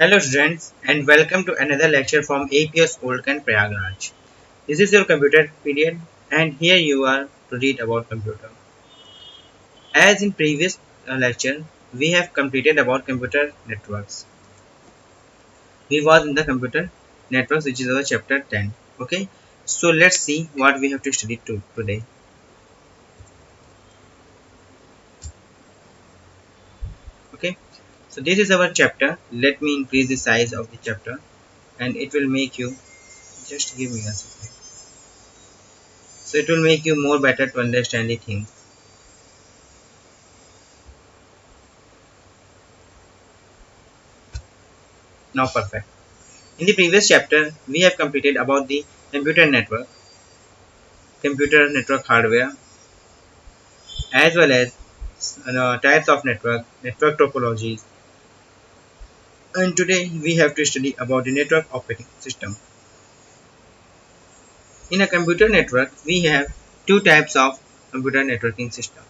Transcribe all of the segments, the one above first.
Hello students and welcome to another lecture from APS Olkan Prayagraj. This is your computer period and here you are to read about computer. As in previous lecture, we have completed about computer networks. We was in the computer networks which is our chapter 10. Okay, so let's see what we have to study today. Okay, so this is our chapter. Let me increase the size of the chapter and it will make you, just give me a second. So it will make you more better to understand the things. Now perfect. In the previous chapter, we have completed about the computer network hardware, as well as types of network topologies, and today we have to study about the network operating system. In a computer network, we have two types of computer networking system.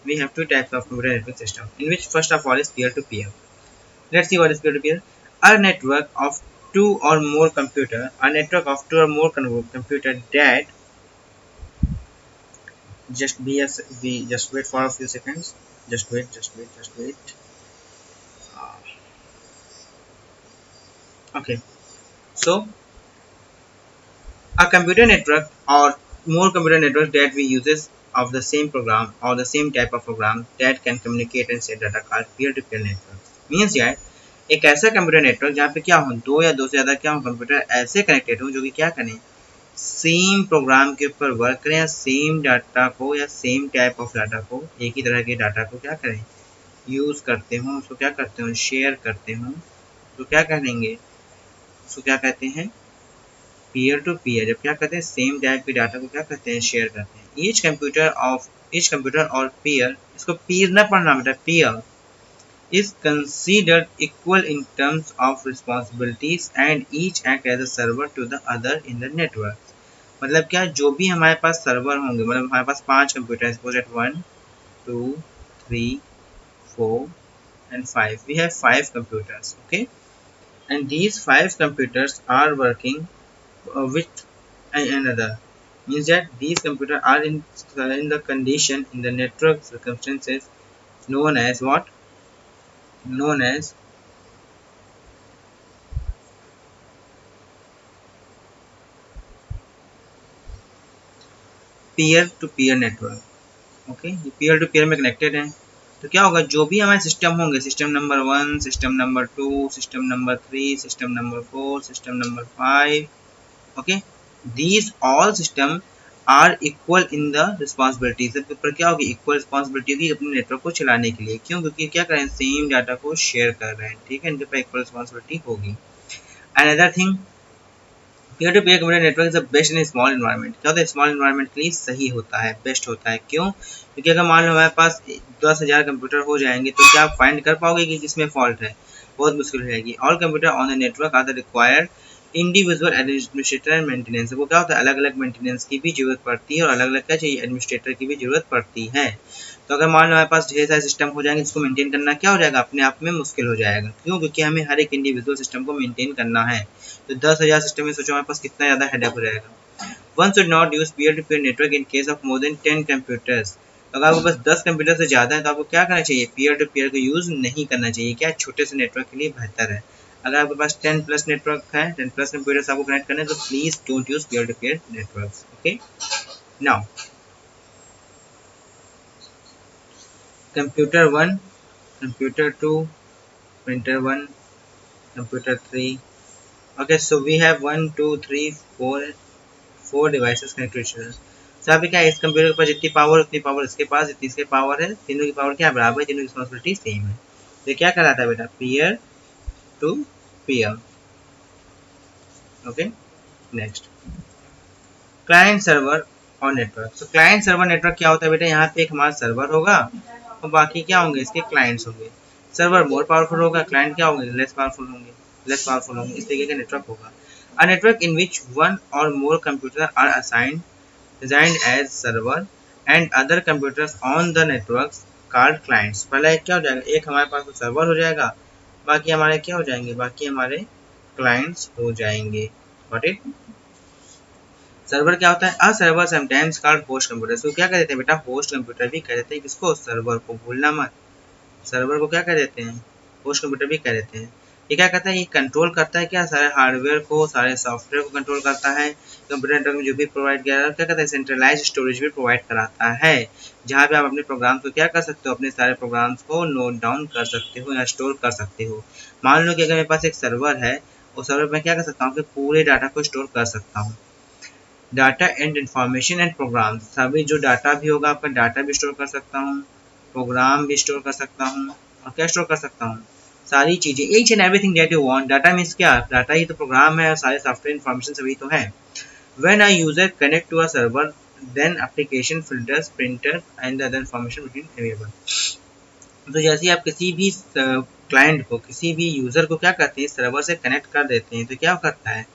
We have two types of computer network system, in which first of all is peer-to-peer. Let's see what is peer-to-peer. A network of two or more computer, a network of two or more computer that just wait for a few seconds. Just wait. Okay, so a computer network or more computer networks that we uses of the same program or the same type of program that can communicate and share data called peer to peer network means यार एक ऐसा computer network जहाँ पे क्या हो दो या दो से ज़्यादा क्या हो कंप्यूटर ऐसे कनेक्टेड हो जो कि क्या करें सेम प्रोग्राम के ऊपर वर्क करें या सेम डाटा को या सेम टाइप ऑफ डाटा को एक ही तरह के डाटा को क्या करें यूज़ करते हो उसको क्या करते हो शेयर करते हो तो क्या कहेंगे उसको क्या कहते हैं पीयर टू पीयर जब क्या कहते हैं सेम टाइप के डाटा को क्या कहते हैं शेयर करते हैं ईच कंप्यूटर और पीयर इसको पीर ना पढ़ना बेटा peer is considered equal in terms of responsibilities and each act as a server to the other in the network मतलब क्या जो भी हमारे पास सर्वर होंगे मतलब हमारे पास 5 computer suppose eight 1 2 3 4 and 5 we have 5 computers okay and these 5 computers are working with another means that these computers are in the condition in the network circumstances known as what known as peer to peer network okay ये peer to peer में connected है तो क्या होगा जो भी हमारे system होंगे system number 1 system number 2 system number 3 system number 4 system number 5 okay these all system are equal in the responsibility सबके ऊपर क्या होगी इक्वल रिस्पॉन्सिबिलिटी होगी अपने नेटवर्क को चलाने के लिए क्यों क्योंकि क्या कर रहे हैं सेम डाटा को शेयर कर रहे हैं ठीक है इनके ऊपर इक्वल रिस्पॉन्सिबिलिटी होगी another thing peer to peer computer network is best in small environment क्या होता है स्मॉल इन्वायरमेंट के लिए सही होता है बेस्ट होता है क्यों क्योंकि अगर मान लो हमारे पास 10,000 कंप्यूटर हो जाएंगे तो क्या आप फाइंड कर पाओगे कि किसमें फॉल्ट है बहुत मुश्किल हो जाएगी all computers on the network are the required individual administrator and maintenance वो क्या होता है अलग अलग मेंटेनेंस की भी जरूरत पड़ती है और अलग अलग क्या चाहिए एडमिनिस्ट्रेटर की भी जरूरत पड़ती है तो अगर मान लो हमारे पास ढेर सारे सिस्टम हो जाएंगे इसको मेंटेन करना क्या हो जाएगा अपने आप में मुश्किल हो जाएगा क्यों क्योंकि हमें हर एक इंडिविजुअल सिस्टम को मेंटेन करना है तो 10,000 सिस्टम में सोचो हमारे पास कितना ज़्यादा हेडेक हो जाएगा one should not use peer to peer network in case of more than 10 computers अगर आपके पास 10 कंप्यूटर से ज़्यादा है तो आपको क्या करना चाहिए पीयर टू पीयर का यूज़ नहीं करना चाहिए क्या छोटे से नेटवर्क के लिए बेहतर है अगर आपके पास 10 प्लस नेटवर्क है 10 प्लस कंप्यूटर्स आपको कनेक्ट करना है तो please don't use peer to peer network okay now computer 1 computer 2 printer 1 computer 3 okay so we have 1 2 3 4 devices connected to each other so अभी क्या है इस कंप्यूटर के पास जितनी पावर उतनी पावर इसके पास जितनी इसके पावर है तीनों की पावर क्या बराबर है तीनों की रिस्पॉन्सिबिलिटी सेम है तो क्या कहलाता है बेटा peer to peer okay next client server और network so client server network क्या होता है बेटा यहाँ पे एक हमारा सर्वर होगा और बाकी क्या होंगे इसके क्लाइंट्स होंगे सर्वर मोर पावरफुल होगा क्लाइंट क्या होंगे लेस पावरफुल होंगे इस तरीके का नेटवर्क होगा a network in which one or more computer are assigned designed as server and other computers on the networks called clients पहले क्या हो जाएगा एक हमारे पास सर्वर हो जाएगा बाकी हमारे क्या हो जाएंगे, बाकी हमारे क्लाइंट्स हो जाएंगे। Got it. सर्वर क्या होता है, a server sometimes called host computer. तो क्या कह देते हैं बेटा, होस्ट कंप्यूटर भी कह देते हैं किसको, सर्वर को, भूलना मत। सर्वर को क्या कह देते हैं, होस्ट कंप्यूटर भी कह देते हैं। ये क्या करता है, ये कंट्रोल करता है क्या, सारे हार्डवेयर को, सारे सॉफ्टवेयर को कंट्रोल करता है। कंप्यूटर नेटवर्क में जो भी प्रोवाइड किया क्या करता है, सेंट्रलाइज स्टोरेज भी प्रोवाइड कराता है, जहाँ पे आप अपने प्रोग्राम को क्या कर सकते हो, अपने सारे प्रोग्राम्स को नोट डाउन कर सकते हो या स्टोर कर सकते हो। मान लो कि अगर मेरे पास एक सर्वर है, उस सर्वर में क्या कर सकता हूँ कि पूरे डाटा को स्टोर कर सकता हूँ। Data and information and program, सभी जो डाटा भी होगा आपका, डाटा भी स्टोर कर सकता हूँ, प्रोग्राम भी स्टोर कर सकता हूँ, और क्या स्टोर कर सकता हूँ, सारी चीजें, each and everything that you want. Data means क्या, डाटा ही तो प्रोग्राम है और सारे सॉफ्टवेयर इन्फॉर्मेशन सभी तो है। When a user connect to a server, then application filters printer and other information between available. तो जैसे ही आप किसी भी क्लाइंट को, किसी भी यूजर को क्या करते हैं, सर्वर से कनेक्ट कर देते हैं, तो क्या करता है,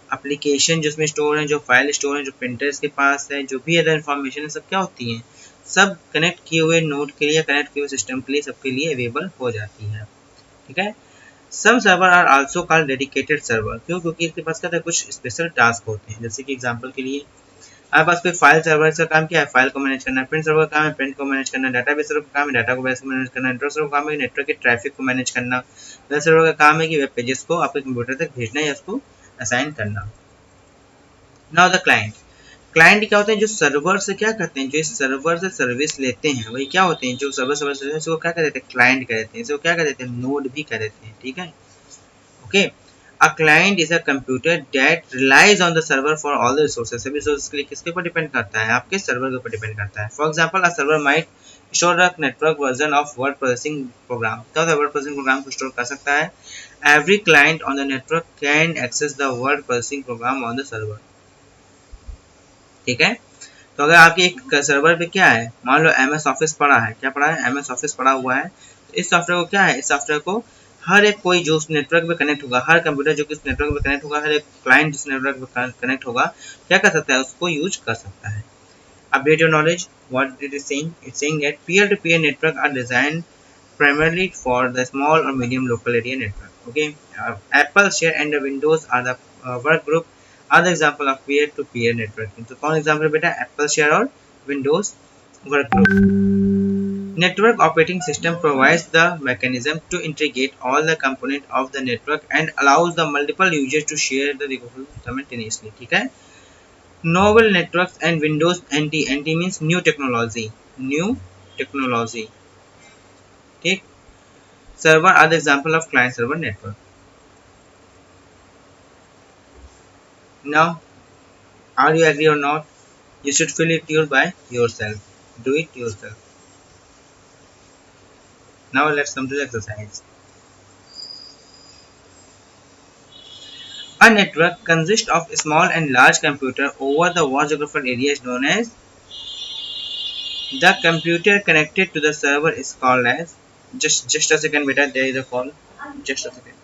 एप्लीकेशन जिसमें स्टोर है, जो फाइल स्टोर है, जो प्रिंटर्स के पास है, जो भी अदर इन्फॉर्मेशन है, सब क्या होती हैं, सब कनेक्ट किए हुए नोड के लिए, कनेक्ट किए हुए सिस्टम के लिए, सबके लिए अवेलेबल हो जाती है। ठीक है। Some server are also called dedicated server, क्यों, क्योंकि इसके पास क्या था, कुछ स्पेशल टास्क होते हैं। जैसे कि एग्जांपल के लिए आपके पास कोई फाइल सर्वर का काम क्या है, फाइल को मैनेज करना, प्रिंट सर्वर का काम है प्रिंट को मैनेज करना, डाटाबेस सर्वर का काम है डाटा को मैनेज करना, नेटवर्क सर्वर का काम है नेटवर्क के ट्रैफिक को मैनेज करना, वेब सर्वर का काम है कि वेब पेजेस को आपके कंप्यूटर तक भेजना या उसको असाइन करना। नाउ द क्लाइंट, क्लाइंट क्या होते हैं, जो सर्वर से क्या करते हैं, जो इस सर्वर से सर्विस लेते हैं, वही क्या होते हैं, जो सर्वर सर्विस लेते हैं, इसको क्या कहते हैं, क्लाइंट कहते हैं, इसको क्या कहते हैं, नोड भी कहते हैं। ठीक है, okay. A client is a computer that relies on the server for all the resources। सभी रिसोर्सेज के लिए किसके ऊपर डिपेंड करता है, आपके सर्वर के ऊपर डिपेंड करता है। For example, a server might store a network version of word processing program. क्या होता है, वर्ड प्रोसेसिंग प्रोग्राम को स्टोर कर सकता है। Every client on the network can access the word processing program on the server. ठीक है। तो अगर आपके एक सर्वर पे क्या है, मान लो एम एस ऑफिस पड़ा है, क्या पड़ा है, एम एस ऑफिस पड़ा हुआ है, तो इस सॉफ्टवेयर को क्या है, इस सॉफ्टवेयर को हर एक कोई जो उस नेटवर्क पे कनेक्ट होगा, हर कंप्यूटर जो कि उस नेटवर्क पे कनेक्ट होगा, हर एक क्लाइंट जिस नेटवर्क पे कनेक्ट होगा, क्या कर सकता है, उसको यूज कर सकता है। Update your knowledge, what it is saying, it's saying that peer to peer network are designed primarily for the small or medium local area network. Okay, Apple share and the Windows are the work group are the example of peer-to-peer networking. तो कौन example बेटा, Apple share और Windows work group। Network operating system provides the mechanism to integrate all the component of the network and allows the multiple users to share the resources simultaneously। ठीक है। Novel networks and Windows NT, NT means new technology, new technology। ठीक। Server are the example of client server network। Now, are you agree or not? You should fill it your by yourself. Do it yourself. Now let's come to the exercise. A network consists of small and large computer over the vast geographical area is known as, the computer connected to the server is called as, just a second beta, there is a call, just a second,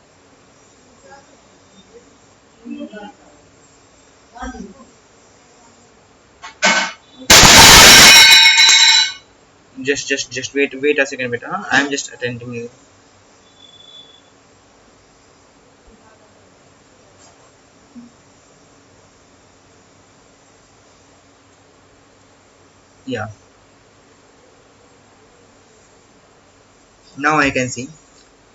just wait a second beta, I am just attending you. Yeah, now I can see.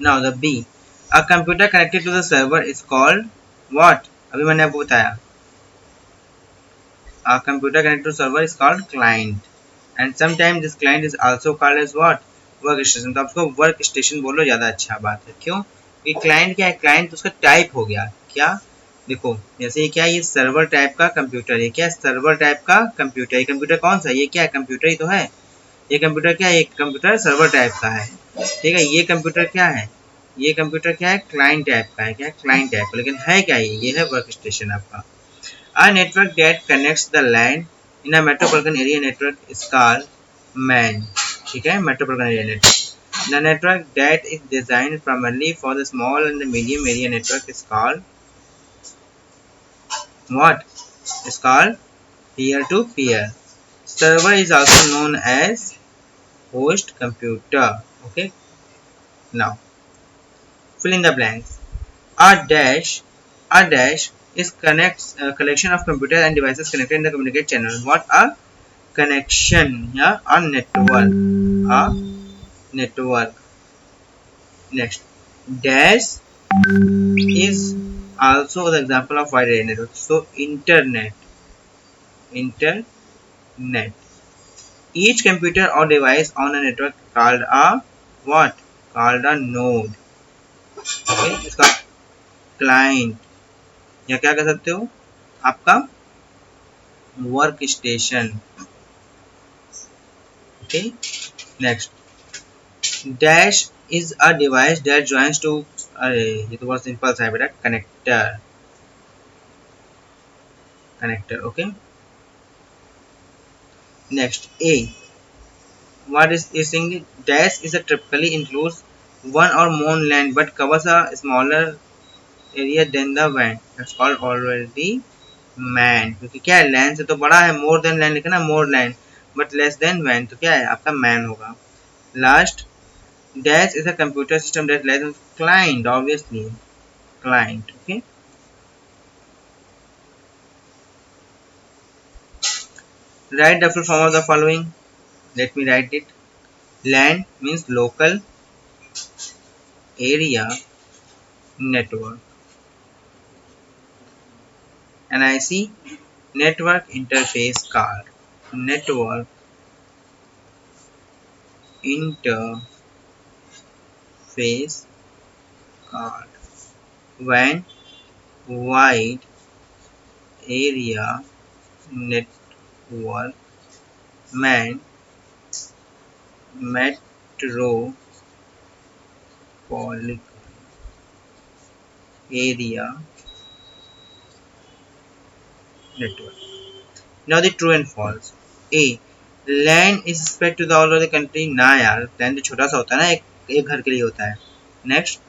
Now the B, a computer connected to the server is called what, अभी मैंने आपको बताया, a computer connected to server is called client, and sometimes this client is also called as what, work station. तो आपको work station बोलो, ज्यादा अच्छा बात है। क्यों, ये क्लाइंट क्या है, क्लाइंट उसका टाइप हो गया क्या, देखो जैसे ये क्या है, ये सर्वर टाइप का कंप्यूटर, ये क्या है, सर्वर टाइप का कंप्यूटर। ये कंप्यूटर कौन सा है, ये क्या है, कंप्यूटर ही तो है। ये कंप्यूटर क्या है, एक कंप्यूटर सर्वर टाइप का है। ठीक है, ये कंप्यूटर क्या है, ये कंप्यूटर क्या है, क्लाइंट टाइप का है, क्या है, क्लाइंट टाइप का, लेकिन है क्या, ये है वर्क स्टेशन आपका। A network that connects the land in a metropolitan area network is called MAN। ठीक है, metropolitan area network। The network that is designed primarily for the small and the medium area network is called what? It's called peer-to-peer। Server is also known as host computer। Okay, now fill in the blanks. A dash is connects collection of computer and devices connected in the communicate channel. What a connection? Yeah, a network. A network. Next, dash is also the example of wide area network. So internet. Each computer or device on a network called a what? Called a node. Okay, इसका client या क्या कह सकते हो आपका work station. Okay. Next, dash is a device that joins to, अरे ये तो बहुत सिंपल सा है बेटा, connector. Okay. Next, a what is saying dash is a typically includes one or more land but covers a smaller area than the van. That's called already man. क्योंकि क्या है, लैंड से तो बड़ा है, मोर देन लैंड लिखा ना, more LAN but less than वैन, तो क्या है आपका मैन होगा. Last, dash is a computer system that lies on client, obviously client. Okay. Write the full form of the following. Let me write it. LAN means local area network. NIC, network interface card. Network interface card. WAN, wide area network. MAN, metropolitan area network. Now the true and false. A, LAN is spread to the all over the country. ना यार, LAN तो छोटा सा होता है ना, एक घर के लिए होता है. नेक्स्ट,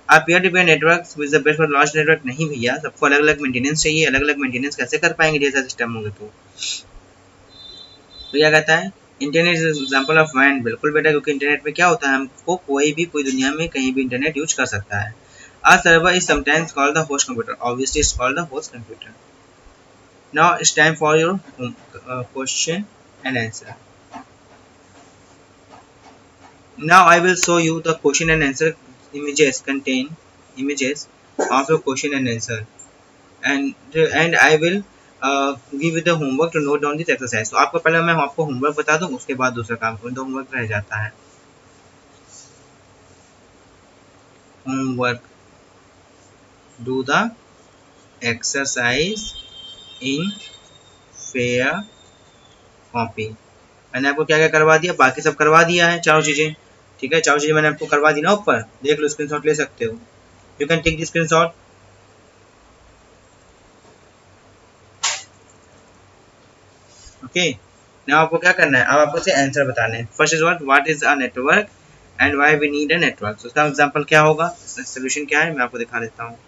आप peer to peer network with the best for large network. नहीं भैया, सबको अलग अलग मेंटेनेंस चाहिए. अलग अलग मेंटेनेंस कैसे कर पाएंगे जैसा सिस्टम होगा तो क्या कहता है, इंटरनेट इज एग्जांपल ऑफ वैन. बिल्कुल बेटा, क्योंकि इंटरनेट में क्या होता है, हमको कोई भी पूरी दुनिया में कहीं भी इंटरनेट यूज कर सकता है. A server is sometimes called the host computer. Obviously, it's called the host computer. Now it's time for your question and answer. Now I will show you the question and answer images, contain images of your question and answer, and I will give you the homework to note down this exercise. तो आपको पहले मैं आपको homework बता दूं, उसके बाद दूसरा काम करूँ, तो होमवर्क रह जाता है. Homework, do the exercise in fair copy. मैंने आपको क्या क्या करवा दिया, बाकी सब करवा दिया है, चारों चीजें. ठीक है, चारों चीजें मैंने आपको करवा दी ना, ऊपर देख लो, स्क्रीनशॉट ले सकते हो. You can take the screenshot. Okay. Now आपको क्या करना है, अब आपको से आंसर बताने हैं. First is what is a network and why we need a network. तो उसका एग्जांपल क्या होगा, सोल्यूशन क्या है, मैं आपको दिखा देता हूँ.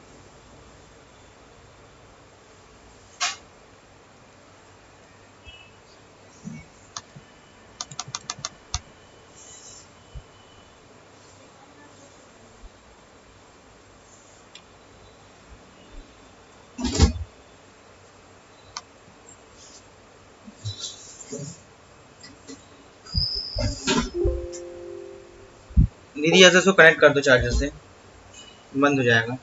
दीदी ऐसे इसको कनेक्ट कर दो चार्जर से, बंद हो जाएगा.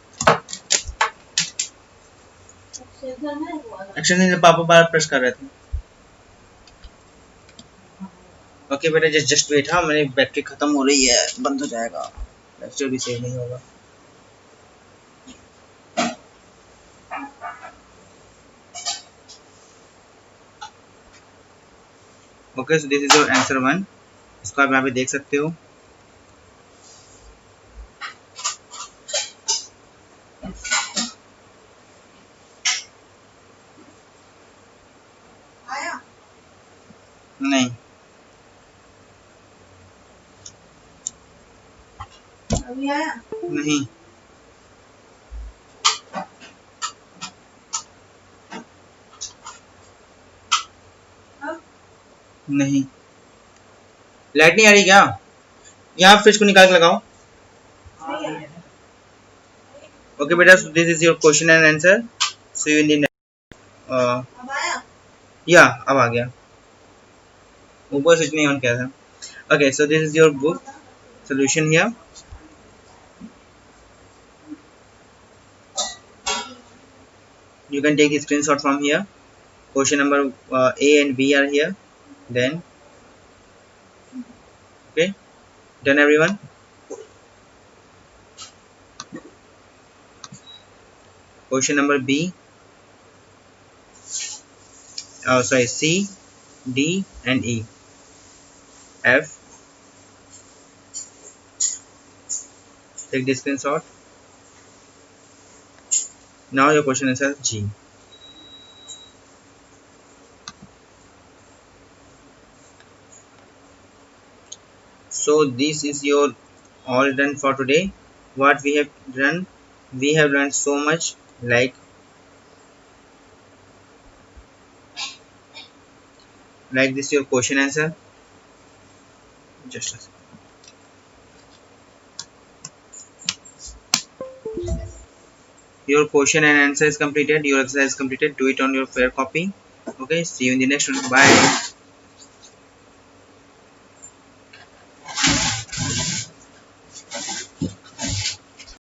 एक्शन नहीं, पापा बार प्रेस कर रहे थे. ओके बेटा, जस्ट वेट. हाँ, मेरी बैटरी खत्म हो रही है, बंद हो जाएगा, लेक्चर भी सेव नहीं होगा. Okay, so this is your answer 1. इसको आप यहाँ पे देख सकते हो. नहीं, अभी आया नहीं. नहीं, लाइट नहीं आ रही क्या? यहाँ फ्रिज को निकाल के लगाओ. Okay beta, so this is your question and answer. See you in the next uh, yeah, अब आ गया, ऊपर स्विच नहीं ऑन किया था. Okay, so this is your book solution here. You can take a screenshot from here. Question number A and B are here. Then okay, done everyone. Question number B, sorry, C, D and E, F. Take the screenshot. Now your question answer G. So this is your all done for today. What we have done, we have learned so much, like this your question answer. Just a second. Your question and answer is completed. Your exercise is completed. Do it on your fair copy. Okay. See you in the next one. Bye.